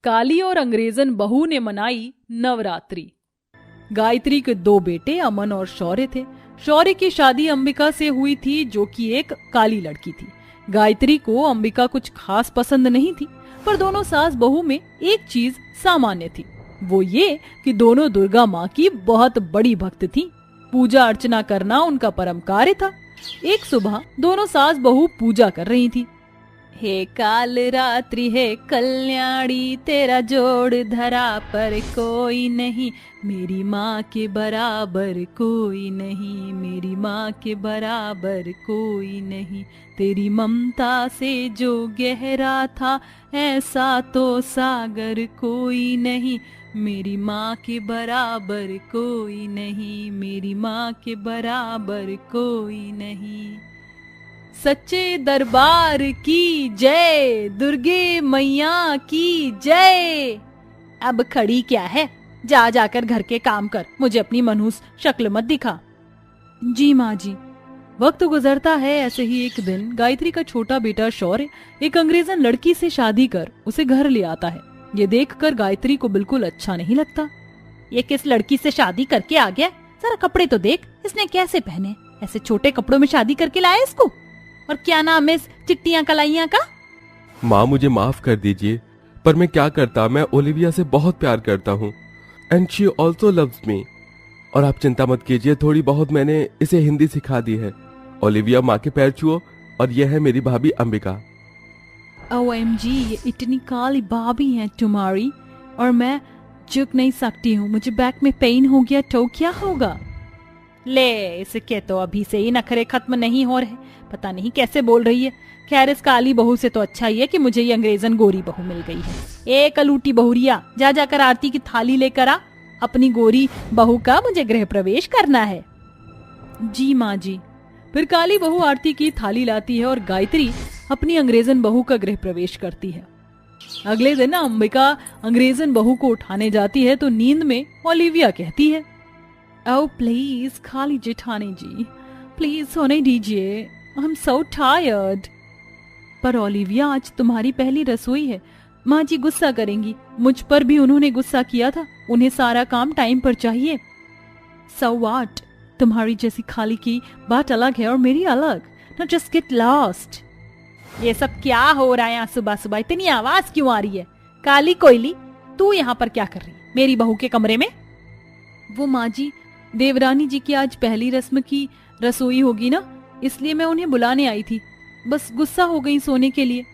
काली और अंग्रेजन बहू ने मनाई नवरात्रि। गायत्री के 2 बेटे अमन और शौर्य थे। शौर्य की शादी अंबिका से हुई थी, जो कि एक काली लड़की थी। गायत्री को अंबिका कुछ खास पसंद नहीं थी, पर दोनों सास बहू में एक चीज सामान्य थी, वो ये कि दोनों दुर्गा माँ की बहुत बड़ी भक्त थी। पूजा अर्चना करना उनका परम कार्य था। एक सुबह दोनों सास बहू पूजा कर रही थी। हे काल रात्रि हे कल्याणी, तेरा जोड़ धरा पर कोई नहीं, मेरी माँ के बराबर कोई नहीं, मेरी माँ के बराबर कोई नहीं, तेरी ममता से जो गहरा था ऐसा तो सागर कोई नहीं, मेरी माँ के बराबर कोई नहीं, मेरी माँ के बराबर कोई नहीं। सच्चे दरबार की जय, दुर्गे मैया की जय। अब खड़ी क्या है, जा जाकर घर के काम कर, मुझे अपनी मनहूस शक्ल मत दिखा। जी माँ जी। वक्त गुजरता है। ऐसे ही एक दिन गायत्री का छोटा बेटा शौर्य एक अंग्रेजन लड़की से शादी कर उसे घर ले आता है। ये देखकर गायत्री को बिल्कुल अच्छा नहीं लगता। ये किस लड़की से शादी करके आ गया, जरा कपड़े तो देख, इसने कैसे पहने, ऐसे छोटे कपड़ों में शादी करके लाया इसको। और क्या नाम है इस चिट्टियां कलाइयां का? माँ मुझे माफ कर दीजिए, पर मैं क्या करता, मैं ओलिविया से बहुत प्यार करता हूँ, and she also loves me. और आप चिंता मत कीजिए, थोड़ी बहुत मैंने इसे हिंदी सिखा दी है। ओलिविया माँ के पैर छुओ, और यह है मेरी भाभी अंबिका। OMG, ये इतनी काली भाभी है तुम्हारी, और मैं झुक नहीं सकती हूँ, मुझे बैक में पेन हो गया तो क्या होगा? ले, इसके तो अभी से ही नखरे खत्म नहीं हो रहे, पता नहीं कैसे बोल रही है। खैर, इस काली बहू से तो अच्छा ही है कि मुझे ये अंग्रेजन गोरी बहू मिल गई है। ए कलूटी बहुरिया, जा जाकर आरती की थाली लेकर आ, अपनी गोरी बहू का मुझे गृह प्रवेश करना है। जी माँ जी। फिर काली बहू आरती की थाली लाती है और गायत्री अपनी अंग्रेजन बहू का गृह प्रवेश करती है। अगले दिन अंबिका अंग्रेजन बहू को उठाने जाती है तो नींद में ओलिविया कहती है, ओह प्लीज काली जेठानी जी, प्लीज सोने दीजिए, आई एम सो टायर्ड। पर ओलिविया, आज तुम्हारी पहली रसोई है, माँ जी गुस्सा करेंगी, मुझ पर भी उन्होंने गुस्सा किया था, उन्हें सारा काम टाइम पर चाहिए। सो व्हाट, तुम्हारी जैसी खाली की बात अलग है और मेरी अलग, नॉट जस्ट गेट लॉस्ट। ये सब क्या हो रहा है यहाँ सुबह सुबह, इतनी आवाज क्यों आ रही है? काली कोयली, तू यहाँ पर क्या कर रही है मेरी बहू के कमरे में? वो माँ जी, देवरानी जी की आज पहली रस्म की रसोई होगी ना, इसलिए मैं उन्हें बुलाने आई थी, बस गुस्सा हो गई सोने के लिए।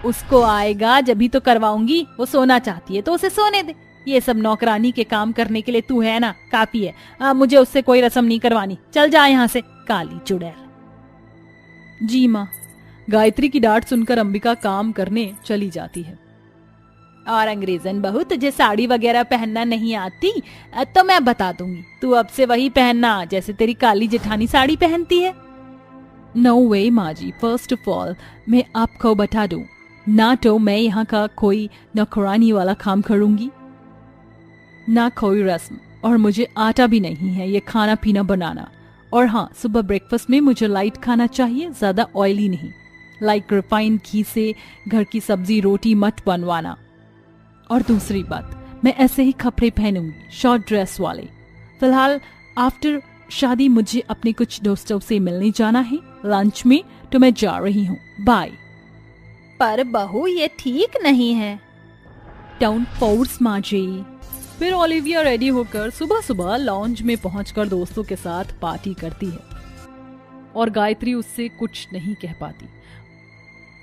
उसको आएगा जब ही तो करवाऊंगी, वो सोना चाहती है तो उसे सोने दे, ये सब नौकरानी के काम करने के लिए तू है ना, काफी है। मुझे उससे कोई रस्म नहीं करवानी, चल जा यहाँ से काली चुड़ैल। जी माँ। गायत्री की डांट सुनकर अंबिका काम करने चली जाती है। और अंग्रेजन बहू, तुझे साड़ी वगैरह पहनना नहीं आती तो मैं बता दूंगी, तू अब से वही पहनना जैसे तेरी काली जेठानी साड़ी पहनती है। नो वे माँ जी, फर्स्ट ऑफ ऑल मैं आपको बता दूं, ना तो मैं यहाँ का कोई नौकरानी वाला काम करूंगी, ना कोई रस्म, और मुझे आता भी नहीं है ये खाना पीना बनाना। और हाँ, सुबह ब्रेकफास्ट में मुझे लाइट खाना चाहिए, ज्यादा ऑयली नहीं, लाइक रिफाइंड घी से घर की सब्जी रोटी मत बनवाना। और दूसरी बात, मैं ऐसे ही कपड़े पहनूंगी, शॉर्ट ड्रेस वाले। फिलहाल आफ्टर शादी मुझे अपने कुछ दोस्तों से मिलने जाना है लंच में, तो मैं जा रही हूँ, बाय। पर बहू, ये ठीक नहीं है। डोंट फोर्स माँ जी। फिर ओलिविया रेडी होकर सुबह सुबह लॉन्ज में पहुंचकर दोस्तों के साथ पार्टी करती है और गायत्री उससे कुछ नहीं कह पाती।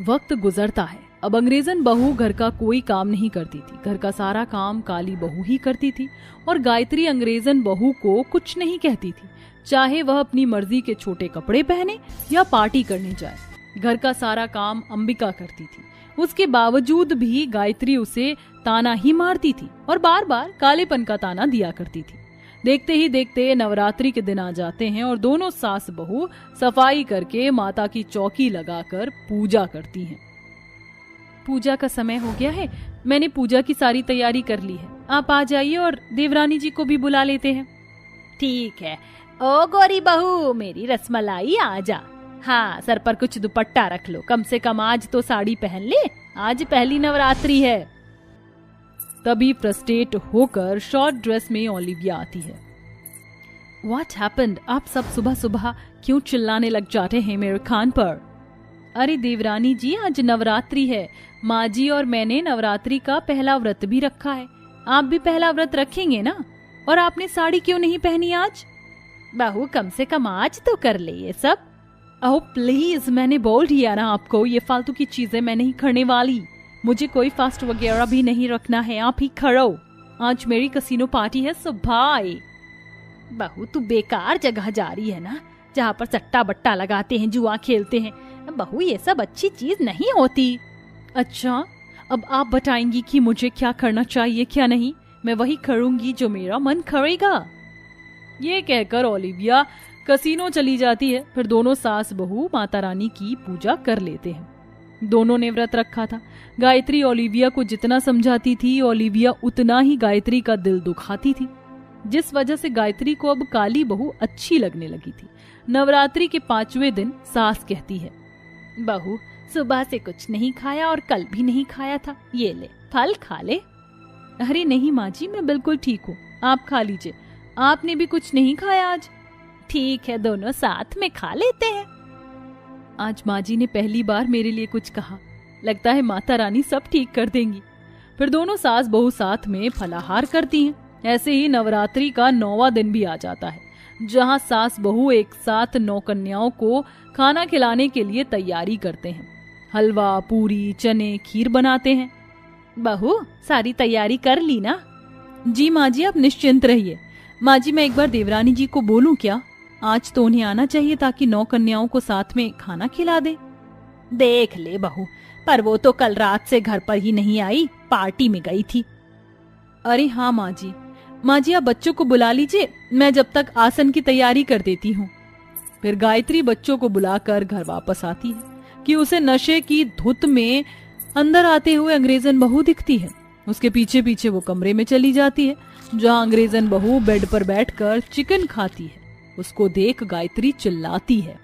वक्त गुजरता है। अब अंग्रेजन बहू घर का कोई काम नहीं करती थी, घर का सारा काम काली बहू ही करती थी और गायत्री अंग्रेजन बहू को कुछ नहीं कहती थी, चाहे वह अपनी मर्जी के छोटे कपड़े पहने या पार्टी करने जाए। घर का सारा काम अंबिका करती थी, उसके बावजूद भी गायत्री उसे ताना ही मारती थी और बार बार कालेपन का ताना दिया करती थी। देखते ही देखते नवरात्रि के दिन आ जाते हैं और दोनों सास बहू सफाई करके माता की चौकी लगाकर पूजा करती हैं। पूजा का समय हो गया है, मैंने पूजा की सारी तैयारी कर ली है, आप आ जाइए और देवरानी जी को भी बुला लेते हैं। ठीक है, ओ गोरी बहू, मेरी रसमलाई आ जा। हाँ, सर पर कुछ दुपट्टा रख लो, कम से कम आज तो साड़ी पहन ले, आज पहली नवरात्रि है। तभी फ्रस्ट्रेट होकर शॉर्ट ड्रेस में ओलिविया आती है। What happened? आप सब सुबह सुबह क्यों चिल्लाने लग जाते हैं मेरे कान पर? अरे देवरानी जी, आज नवरात्रि है। माँ जी और मैंने नवरात्रि का पहला व्रत भी रखा है। आप भी पहला व्रत रखेंगे ना? और आपने साड़ी क्यों नहीं पहनी आज? बहू, कम से कम आज तो कर ले ये सब। ओह प्लीज, मैंने बोल दिया ना आपको, ये फालतू की चीजें मैं नहीं करने वाली। मुझे कोई फास्ट वगैरह भी नहीं रखना है, आप ही खड़ो। आज मेरी कसिनो पार्टी है, सो बाय। बहू, तू बेकार जगह जा रही है ना, जहाँ पर सट्टा बट्टा लगाते हैं, जुआ खेलते हैं। बहू, ये सब अच्छी चीज नहीं होती। अच्छा, अब आप बताएंगी कि मुझे क्या करना चाहिए क्या नहीं। मैं वही करूंगी जो मेरा मन करेगा। ये कहकर ओलिविया कसीनो चली जाती है। फिर दोनों सास बहू माता रानी की पूजा कर लेते हैं। दोनों ने व्रत रखा था। गायत्री ओलिविया को जितना समझाती थी, ओलिविया उतना ही गायत्री का दिल दुखाती थी, जिस वजह से गायत्री को अब काली बहू अच्छी लगने लगी थी। नवरात्रि के 5वें दिन सास कहती है, बहू, सुबह से कुछ नहीं खाया और कल भी नहीं खाया था, ये ले फल खा ले। अरे नहीं माँ जी, मैं बिल्कुल ठीक हूँ, आप खा लीजिए। आपने भी कुछ नहीं खाया आज? ठीक है, दोनों साथ में खा लेते हैं। आज माँ जी ने पहली बार मेरे लिए कुछ कहा। लगता है माता रानी सब ठीक कर देंगी। फिर दोनों सास बहू साथ में फलाहार करती हैं। ऐसे ही नवरात्रि का 9वां दिन भी आ जाता है, जहाँ सास बहू एक साथ 9 कन्याओं को खाना खिलाने के लिए तैयारी करते हैं। हलवा, पूरी, चने, खीर बनाते हैं। बहू, सारी तैयारी कर ली ना? जी माँ जी, आप निश्चिंत रहिए। माँ जी, मैं एक बार देवरानी जी को बोलूं क्या? आज तो उन्हें आना चाहिए ताकि 9 कन्याओं को साथ में खाना खिला दे। देख ले बहू, पर वो तो कल रात से घर पर ही नहीं आई, पार्टी में गई थी। अरे हाँ माँ जी। माँ जी, आप बच्चों को बुला लीजिए, मैं जब तक आसन की तैयारी कर देती हूँ। फिर गायत्री बच्चों को बुलाकर घर वापस आती है कि उसे नशे की धुत में अंदर आते हुए अंग्रेजन बहू दिखती है। उसके पीछे पीछे वो कमरे में चली जाती है, जहाँ अंग्रेजन बहू बेड पर बैठकर चिकन खाती है। उसको देख गायत्री चिल्लाती है,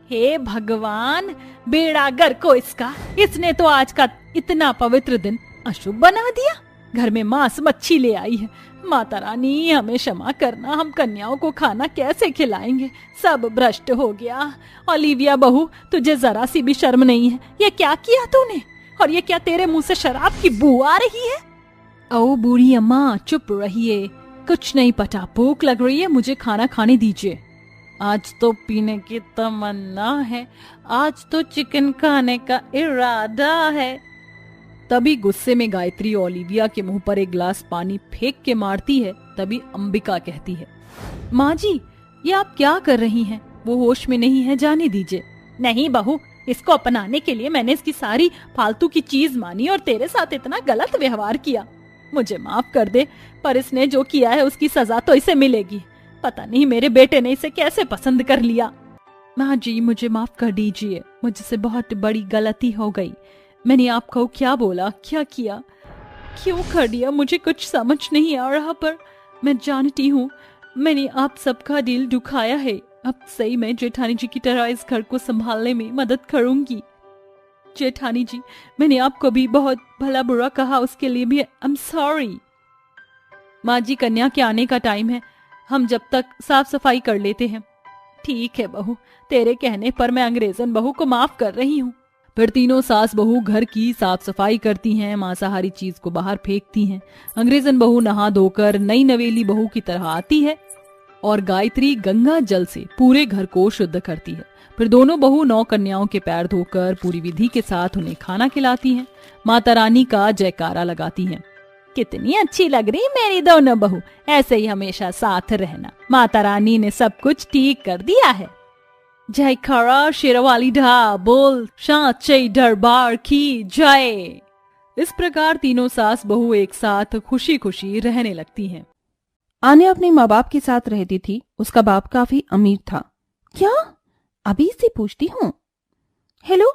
हे भगवान, बेड़ा गर्क को इसका, इसने तो आज का इतना पवित्र दिन अशुभ बना दिया। घर में मांस मच्छी ले आई है। माता रानी, हमें क्षमा करना, हम कन्याओं को खाना कैसे खिलाएंगे? सब भ्रष्ट हो गया। ओलिविया बहू, तुझे जरा सी भी शर्म नहीं है? ये क्या किया तूने? और ये क्या तेरे मुंह से शराब की बू आ रही है? ओ बूढ़ी अम्मा, चुप रहिए, कुछ नहीं पता। भूख लग रही है, मुझे खाना खाने दीजिए। आज तो पीने की तमन्ना है, आज तो चिकन खाने का इरादा है। तभी गुस्से में गायत्री ओलिविया के मुंह पर एक गिलास पानी फेंक के मारती है। तभी अंबिका कहती है, माँ जी, ये आप क्या कर रही हैं? वो होश में नहीं है, जाने दीजिए। नहीं बहू, इसको अपनाने के लिए मैंने इसकी सारी फालतू की चीज मानी और तेरे साथ इतना गलत व्यवहार किया। मुझे माफ कर दे, पर इसने जो किया है उसकी सजा तो इसे मिलेगी। पता नहीं मेरे बेटे ने इसे कैसे पसंद कर लिया। माँ जी, मुझे माफ कर दीजिए, मुझसे बहुत बड़ी गलती हो गई। मैंने आपको क्या बोला, क्या किया, क्यों कर दिया, मुझे कुछ समझ नहीं आ रहा। पर मैं जानती हूँ मैंने आप सबका दिल दुखाया है। अब सही मैं जेठानी जी की तरह इस घर को संभालने में मदद करूंगी। जेठानी जी, मैंने आपको भी बहुत भला बुरा कहा, उसके लिए भी आई एम सॉरी। माँ जी, कन्या के आने का टाइम है, हम जब तक साफ सफाई कर लेते हैं। ठीक है बहू, तेरे कहने पर मैं अंग्रेजन बहू को माफ कर रही हूँ। फिर तीनों सास बहू घर की साफ सफाई करती हैं, मांसाहारी चीज को बाहर फेंकती हैं। अंग्रेजन बहू नहा धोकर नई नवेली बहू की तरह आती है और गायत्री गंगा जल से पूरे घर को शुद्ध करती है। फिर दोनों बहू 9 कन्याओं के पैर धोकर पूरी विधि के साथ उन्हें खाना खिलाती हैं। माता रानी का जयकारा लगाती हैं। कितनी अच्छी लग रही मेरी दोनों बहू, ऐसे ही हमेशा साथ रहना। माता रानी ने सब कुछ ठीक कर दिया है। जयकारा शेरवाली ढा बोल, सांचे दरबार की जय। इस प्रकार तीनों सास बहू एक साथ खुशी खुशी रहने लगती हैं। आन्या अपने माँ बाप के साथ रहती थी। उसका बाप काफी अमीर था। क्या? अभी से पूछती हूँ। हेलो,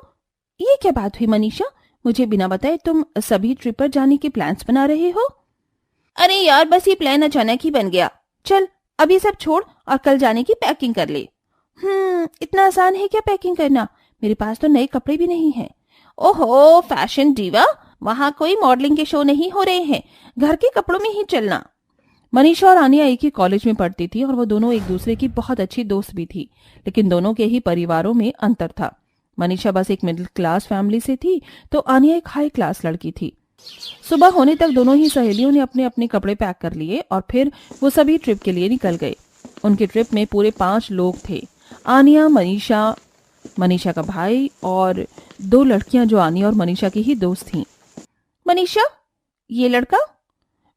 ये क्या बात हुई मनीषा? मुझे बिना बताए तुम सभी ट्रिप पर जाने के प्लान्स बना रहे हो? अरे यार, बस ये प्लान अचानक ही बन गया। चल अभी सब छोड़ और कल जाने की पैकिंग कर ले। इतना आसान है क्या पैकिंग करना? मेरे पास तो नए कपड़े भी नहीं है। ओहो फैशन डीवा, वहाँ कोई मॉडलिंग के शो नहीं हो रहे हैं, घर के कपड़ों में ही चलना। मनीषा और आनिया एक ही कॉलेज में पढ़ती थी और वो दोनों एक दूसरे की बहुत अच्छी दोस्त भी थी, लेकिन दोनों के ही परिवारों में अंतर था। मनीषा बस एक मिडिल क्लास फैमिली से थी तो आनिया एक हाई क्लास लड़की थी। सुबह होने तक दोनों ही सहेलियों ने अपने अपने कपड़े पैक कर लिए और फिर वो सभी ट्रिप के लिए निकल गए। उनके ट्रिप में पूरे 5 लोग थे। आनिया, मनीषा, मनीषा का भाई और 2 लड़कियां जो आनिया और मनीषा की ही दोस्त थीं। मनीषा, ये लड़का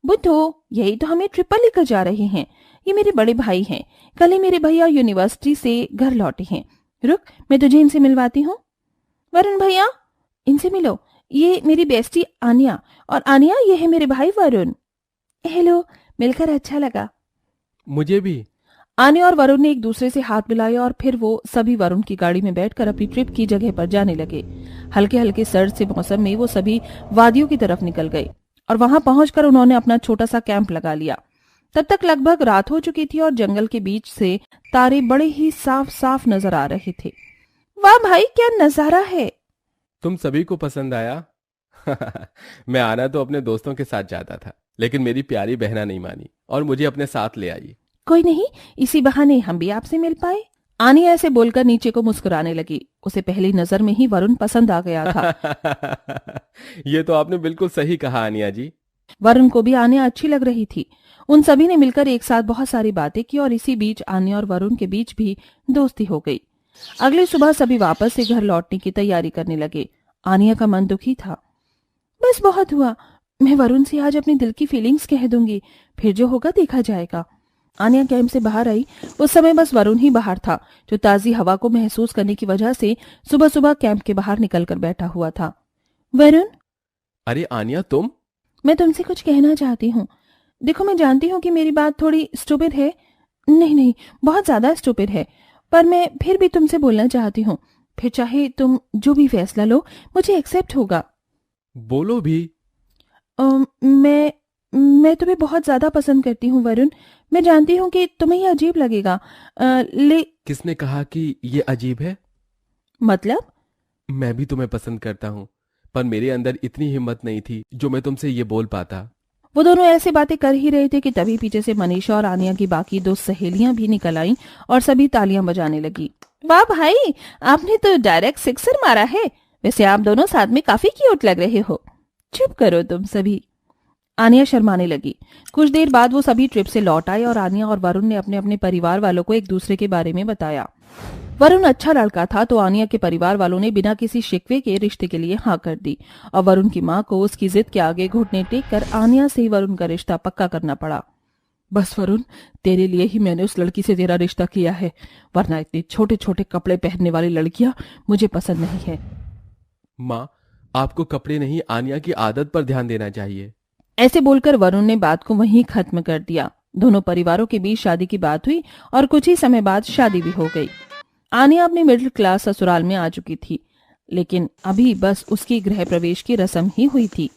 बुद्धू, यही तो हमें ट्रिप पर लेकर जा रहे हैं। ये मेरे बड़े भाई हैं। कल ही मेरे भैया यूनिवर्सिटी से घर लौटे हैं। रुक, मैं तुझे इनसे मिलवाती हूँ। वरुण भैया, इनसे मिलो। ये मेरी बेस्टी आनिया, और आनिया ये है मेरे भाई वरुण। हेलो, मिलकर अच्छा लगा। मुझे भी। आनिया और वरुण ने एक दूसरे से हाथ मिलाया और फिर वो सभी वरुण की गाड़ी में बैठकर अपनी ट्रिप की जगह पर जाने लगे। हल्के हल्के सर्द से मौसम में वो सभी वादियों की तरफ निकल गए और वहां पहुंचकर उन्होंने अपना छोटा सा कैंप लगा लिया। तब तक लगभग रात हो चुकी थी और जंगल के बीच से तारे बड़े ही साफ साफ नजर आ रहे थे। वाह भाई, क्या नजारा है। तुम सभी को पसंद आया? मैं आना तो अपने दोस्तों के साथ जाता था, लेकिन मेरी प्यारी बहना नहीं मानी और मुझे अपने साथ ले आई। कोई नहीं, इसी बहाने हम भी आपसे मिल पाए। आनिया ऐसे बोलकर नीचे को मुस्कुराने लगी। उसे पहली नजर में ही वरुण पसंद आ गया था। ये तो आपने बिल्कुल सही कहा आनिया जी। वरुण को भी आनिया अच्छी लग रही थी। उन सभी ने मिलकर एक साथ बहुत सारी बातें की और इसी बीच आनिया और वरुण के बीच भी दोस्ती हो गई। अगली सुबह सभी वापस से घर लौटने की तैयारी करने लगे। आनिया का मन दुखी था। बस बहुत हुआ, मैं वरुण से आज अपनी दिल की फीलिंग्स कह दूंगी, फिर जो होगा देखा जाएगा। आनिया कैंप से बाहर आई। उस समय बस वरुण ही बाहर था, जो ताजी हवा को महसूस करने की वजह से सुबह सुबह कैंप के बाहर निकलकर बैठा हुआ था। वरुण, अरे आनिया, तुम? मैं तुमसे कुछ कहना चाहती हूँ। देखो, मैं जानती हूँ कि मेरी बात थोड़ी स्टूपिड है, नहीं, बहुत ज्यादा स्टूपिड है, पर मैं फिर भी तुमसे बोलना चाहती हूँ। फिर चाहे तुम जो भी फैसला लो, मुझे एक्सेप्ट होगा। बोलो भी। मैं तुम्हें बहुत ज्यादा पसंद करती हूँ वरुण। मैं जानती हूँ कि तुम्हें ये अजीब लगेगा, किसने कहा कि ये अजीब है? मतलब? मैं भी तुम्हें पसंद करता हूँ, पर मेरे अंदर इतनी हिम्मत नहीं थी जो मैं तुमसे ये बोल पाता। वो दोनों ऐसे बातें कर ही रहे थे कि तभी पीछे से मनीषा और आनिया की बाकी 2 सहेलियां भी निकल आईं और सभी तालियां बजाने लगी। वाह भाई, आपने तो डायरेक्ट सिक्सर मारा है। वैसे आप दोनों साथ में काफी क्यूट लग रहे हो। चुप करो तुम सभी। आनिया शर्माने लगी। कुछ देर बाद वो सभी ट्रिप से लौट आए और आनिया और वरुण ने अपने अपने परिवार वालों को एक दूसरे के बारे में बताया। वरुण अच्छा लड़का था तो आनिया के परिवार वालों ने बिना किसी शिकवे के रिश्ते के लिए हाँ कर दी और वरुण की माँ को उसकी जिद के आगे घुटने टेक कर आनिया से ही वरुण का रिश्ता पक्का करना पड़ा। बस वरुण, तेरे लिए ही मैंने उस लड़की से तेरा रिश्ता किया है, वरना इतने छोटे छोटे कपड़े पहनने वाली लड़कियां मुझे पसंद नहीं है। माँ, आपको कपड़े नहीं, आनिया की आदत पर ध्यान देना चाहिए। ऐसे बोलकर वरुण ने बात को वहीं खत्म कर दिया। दोनों परिवारों के बीच शादी की बात हुई और कुछ ही समय बाद शादी भी हो गई। आनिया अपनी मिडिल क्लास ससुराल में आ चुकी थी, लेकिन अभी बस उसकी गृह प्रवेश की रस्म ही हुई थी।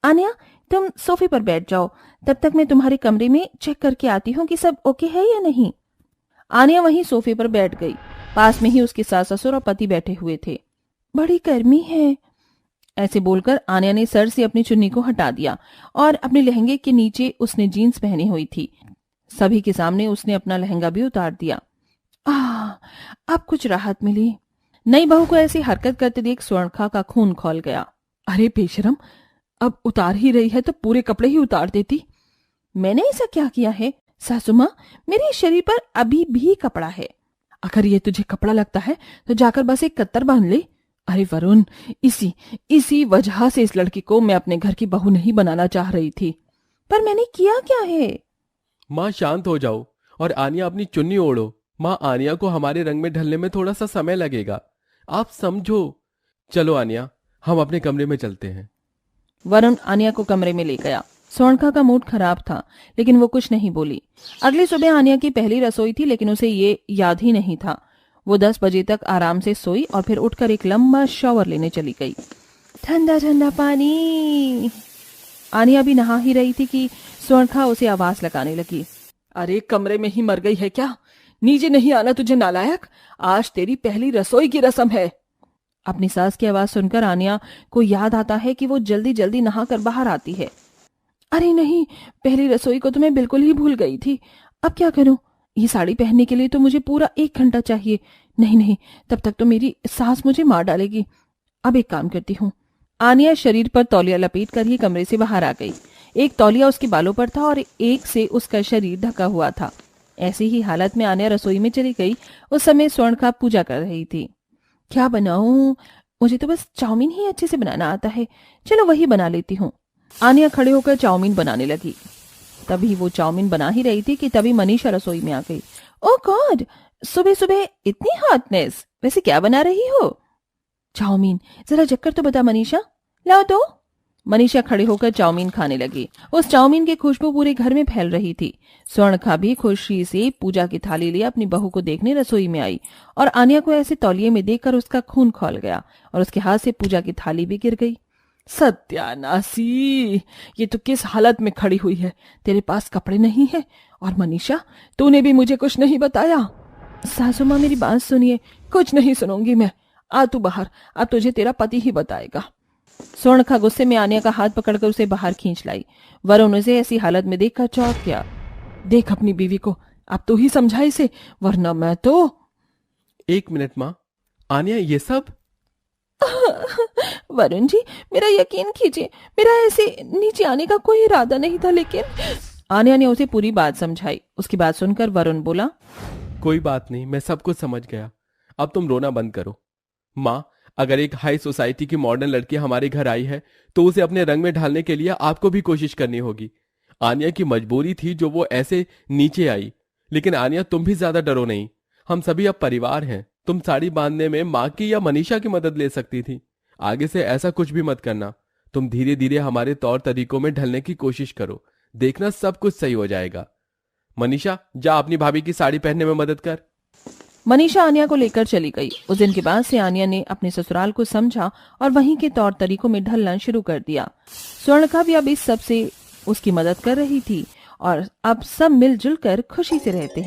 आनिया, तुम सोफे पर बैठ जाओ, तब तक मैं तुम्हारे कमरे में चेक करके आती हूँ कि सब ओके है या नहीं। आनिया वहीं सोफे पर बैठ गई। पास में ही उसके सास ससुर और पति बैठे हुए थे। बड़ी गर्मी है, ऐसे बोलकर आनिया ने सर से अपनी चुन्नी को हटा दिया और अपने लहंगे के नीचे उसने जीन्स पहनी हुई थी। सभी के सामने उसने अपना लहंगा भी उतार दिया। अब कुछ राहत मिली। नई बहू को ऐसी हरकत करते देख स्वर्णखा का खून खौल गया। अरे बेशरम, अब उतार ही रही है तो पूरे कपड़े ही उतार देती। मैंने ऐसा क्या किया है सासू माँ? मेरे शरीर पर अभी भी कपड़ा है। अगर ये तुझे कपड़ा लगता है तो जाकर बस एक कत्तर बांध ले। अरे वरुण, इसी वजह से इस लड़की को मैं अपने घर की बहू नहीं बनाना चाह रही थी। पर मैंने किया क्या है? माँ शांत हो जाओ और आनिया अपनी चुन्नी ओढ़ो। माँ, आनिया को हमारे रंग में ढलने में थोड़ा सा समय लगेगा, आप समझो। चलो आनिया, हम अपने कमरे में चलते हैं। वरुण आनिया को कमरे में ले गया। स्वर्णखा का मूड खराब था, लेकिन वो कुछ नहीं बोली। अगली सुबह आनिया की पहली रसोई थी, लेकिन उसे ये याद ही नहीं था। वो 10 बजे तक आराम से सोई और फिर उठकर एक लंबा शॉवर लेने चली गई। ठंडा ठंडा पानी। आनिया भी नहा ही रही थी कि स्वर्णखा उसे आवाज लगाने लगी। अरे कमरे में ही मर गई है क्या? नीचे नहीं आना तुझे नालायक, आज तेरी पहली रसोई की रस्म है। अपनी सास की आवाज सुनकर आनिया को याद आता है कि वो जल्दी जल्दी नहाकर बाहर आती है। अरे नहीं, पहली रसोई को तो मैं बिल्कुल ही भूल गई थी। अब क्या करूं? ये साड़ी पहनने के लिए तो मुझे पूरा 1 घंटा चाहिए। नहीं नहीं, तब तक तो मेरी सास मुझे मार डालेगी। अब एक काम करती हूँ। आनिया शरीर पर तौलिया लपेट कर ही कमरे से बाहर आ गई। एक तौलिया उसके बालों पर था और एक से उसका शरीर ढका हुआ था। ऐसी ही हालत में आनिया रसोई में चली गई। उस समय स्वर्णखा पूजा कर रही थी। क्या बनाऊं? मुझे तो बस चाउमीन ही अच्छे से बनाना आता है। चलो वही बना लेती हूँ। आनिया खड़े होकर चाउमीन बनाने लगी। तभी वो चाउमीन बना ही रही थी कि तभी मनीषा रसोई में आ गई। ओह गॉड, सुबह सुबह इतनी हॉटनेस। वैसे क्या बना रही हो? चाउमीन। जरा जक्कर तो बता मनीषा। लाओ तो। मनीषा खड़े होकर चाउमीन खाने लगी। उस चाउमीन की खुशबू पूरे घर में फैल रही थी। स्वर्णखा भी खुशी से पूजा की थाली लिए अपनी बहू को देखने रसोई में आई और आनिया को ऐसे तौलिए में देखकर उसका खून खौल गया और उसके हाथ से पूजा की थाली भी गिर गई। सत्यानाशी, ये तो किस हालत में खड़ी हुई है। तेरे पास कपड़े नहीं है। और मनीषा, तूने भी मुझे कुछ नहीं बताया। सासू माँ मेरी बात सुनिए। कुछ नहीं सुनूंगी मैं। आ तू बाहर, अब तुझे तेरा पति ही बताएगा। स्वर्णखा गुस्से में आनिया का हाथ पकड़कर उसे बाहर खींच लाई। वरुण उसे ऐसी हालत में देखकर चौंक गया। देख अपनी बीवी को, अब तू ही समझा इसे, वरना मैं तो। 1 मिनट माँ। आनिया, ये सब? वरुण जी, मेरा यकीन कीजिए, मेरा ऐसे नीचे आने का कोई इरादा नहीं था, लेकिन। आनिया ने उसे पूरी बात समझाई। उसकी बात सुनकर वरुण बोला, कोई बात नहीं, मैं सब कुछ समझ गया। अब तुम रोना बंद करो। माँ, अगर एक हाई सोसाइटी की मॉडर्न लड़की हमारे घर आई है तो उसे अपने रंग में ढालने के लिए आपको भी कोशिश करनी होगी। आनिया की मजबूरी थी जो वो ऐसे नीचे आई। लेकिन आनिया, तुम भी ज्यादा डरो नहीं। हम सभी अब परिवार हैं। तुम साड़ी बांधने में माँ की या मनीषा की मदद ले सकती थी। आगे से ऐसा कुछ भी मत करना। तुम धीरे धीरे हमारे तौर तरीकों में ढलने की कोशिश करो। देखना सब कुछ सही हो जाएगा। मनीषा, जा अपनी भाभी की साड़ी पहनने में मदद कर। मनीषा आनिया को लेकर चली गई। उस दिन के बाद से आनिया ने अपने ससुराल को समझा और वहीं के तौर तरीकों में ढलना शुरू कर दिया। स्वर्णखा भी अब इस सब से उसकी मदद कर रही थी और अब सब मिलजुल कर खुशी से रहते हैं।